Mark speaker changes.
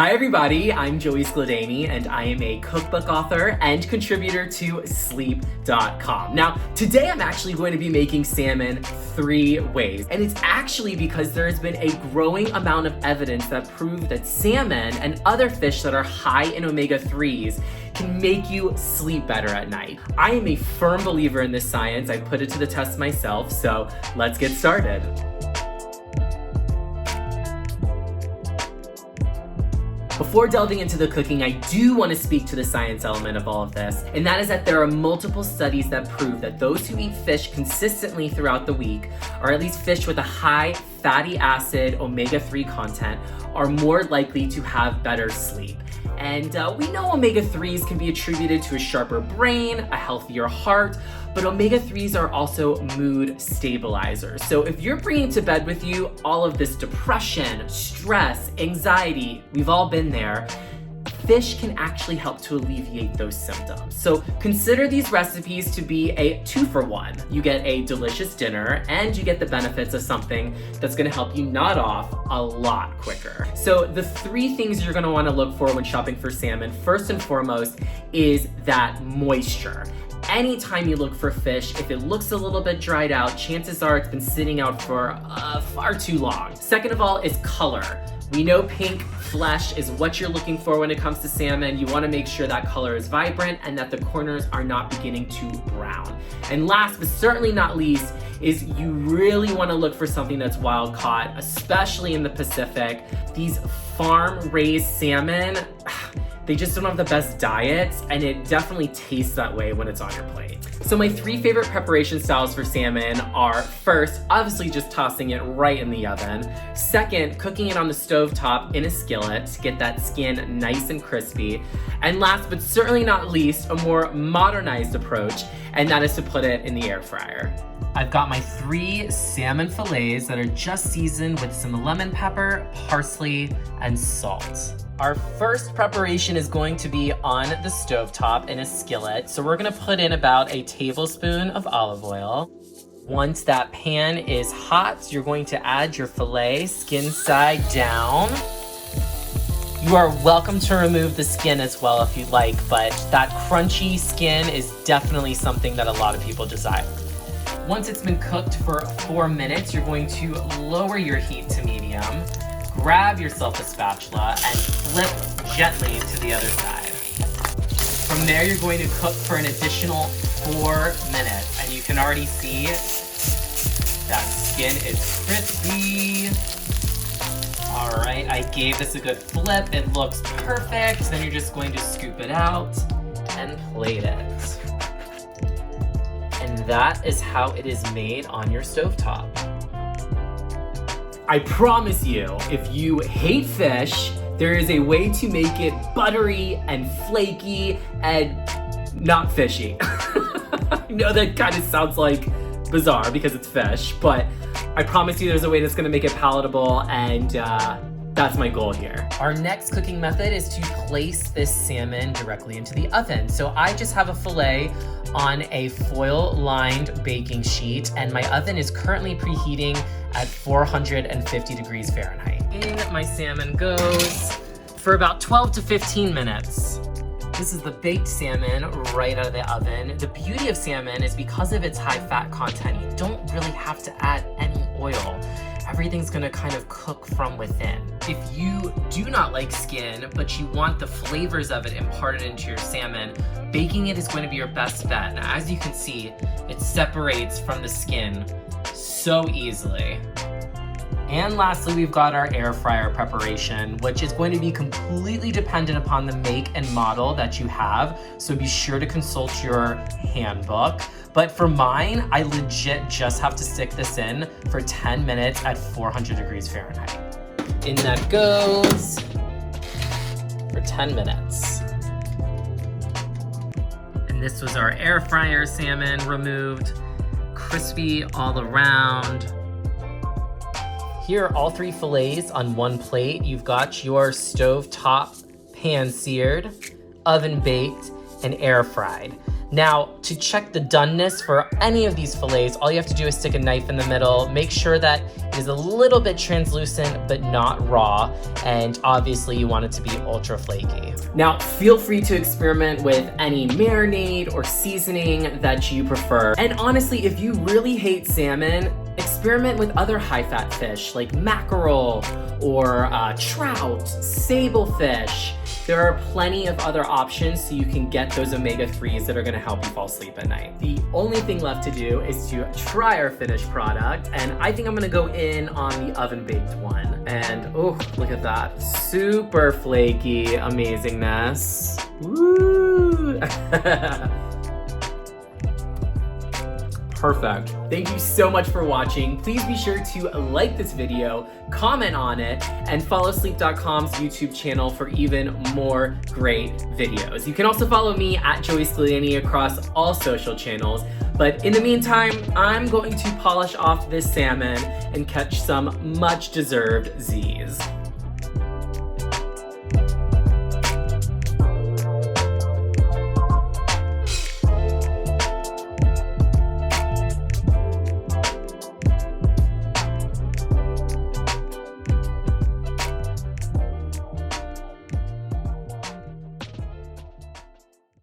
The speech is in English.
Speaker 1: Hi everybody, I'm Joey Skladany and I am a cookbook author and contributor to sleep.com. Now, today I'm actually going to be making salmon 3 ways, and it's actually because there has been a growing amount of evidence that prove that salmon and other fish that are high in omega-3s can make you sleep better at night. I am a firm believer in this science. I put it to the test myself, so let's get started. Before delving into the cooking, I do want to speak to the science element of all of this, and that is that there are multiple studies that prove that those who eat fish consistently throughout the week, or at least fish with a high fatty acid omega-3 content, are more likely to have better sleep. And we know omega-3s can be attributed to a sharper brain, a healthier heart, but omega-3s are also mood stabilizers. So if you're bringing to bed with you all of this depression, stress, anxiety, we've all been there, fish can actually help to alleviate those symptoms. So consider these recipes to be a 2-for-1. You get a delicious dinner and you get the benefits of something that's gonna help you nod off a lot quicker. So the 3 things you're gonna wanna look for when shopping for salmon, first and foremost, is that moisture. Anytime you look for fish, if it looks a little bit dried out, chances are it's been sitting out for far too long. Second of all is color. We know pink flesh is what you're looking for when it comes to salmon. You want to make sure that color is vibrant and that the corners are not beginning to brown. And last but certainly not least is you really want to look for something that's wild caught, especially in the Pacific. These farm-raised salmon, they just don't have the best diets, and it definitely tastes that way when it's on your plate. So my 3 favorite preparation styles for salmon are, first, obviously just tossing it right in the oven. Second, cooking it on the stovetop in a skillet to get that skin nice and crispy. And last but certainly not least, a more modernized approach, and that is to put it in the air fryer. I've got my 3 salmon fillets that are just seasoned with some lemon pepper, parsley, and salt. Our first preparation is going to be on the stovetop in a skillet. So we're gonna put in about a tablespoon of olive oil. Once that pan is hot, you're going to add your fillet skin side down. You are welcome to remove the skin as well if you'd like, but that crunchy skin is definitely something that a lot of people desire. Once it's been cooked for 4 minutes, you're going to lower your heat to medium. Grab yourself a spatula and flip gently to the other side. From there, you're going to cook for an additional 4 minutes, and you can already see that skin is crispy. All right, I gave this a good flip. It looks perfect. Then you're just going to scoop it out and plate it. And that is how it is made on your stovetop. I promise you, if you hate fish, there is a way to make it buttery and flaky and not fishy. I know that kind of sounds like bizarre because it's fish, but I promise you there's a way that's gonna make it palatable, and that's my goal here. Our next cooking method is to place this salmon directly into the oven. So I just have a fillet on a foil-lined baking sheet, and my oven is currently preheating at 450 degrees Fahrenheit. In my salmon goes for about 12 to 15 minutes. This is the baked salmon right out of the oven. The beauty of salmon is because of its high fat content, you don't really have to add any oil. Everything's gonna kind of cook from within. If you do not like skin, but you want the flavors of it imparted into your salmon, baking it is going to be your best bet. Now, as you can see, it separates from the skin so easily. And lastly, we've got our air fryer preparation, which is going to be completely dependent upon the make and model that you have. So be sure to consult your handbook. But for mine, I legit just have to stick this in for 10 minutes at 400 degrees Fahrenheit. In that goes for 10 minutes. And this was our air fryer salmon removed, crispy all around. Here are all 3 fillets on one plate. You've got your stovetop pan-seared, oven baked, and air fried. Now, to check the doneness for any of these fillets, all you have to do is stick a knife in the middle, make sure that it is a little bit translucent but not raw, and obviously you want it to be ultra flaky. Now, feel free to experiment with any marinade or seasoning that you prefer. And honestly, if you really hate salmon, experiment with other high-fat fish like mackerel or trout, sablefish. There are plenty of other options so you can get those omega-3s that are gonna help you fall asleep at night. The only thing left to do is to try our finished product, and I think I'm gonna go in on the oven-baked one. And oh, look at that. Super flaky amazingness. Woo! Perfect. Thank you so much for watching. Please be sure to like this video, comment on it, and follow Sleep.com's YouTube channel for even more great videos. You can also follow me at Joey Skladany across all social channels. But in the meantime, I'm going to polish off this salmon and catch some much deserved Z's.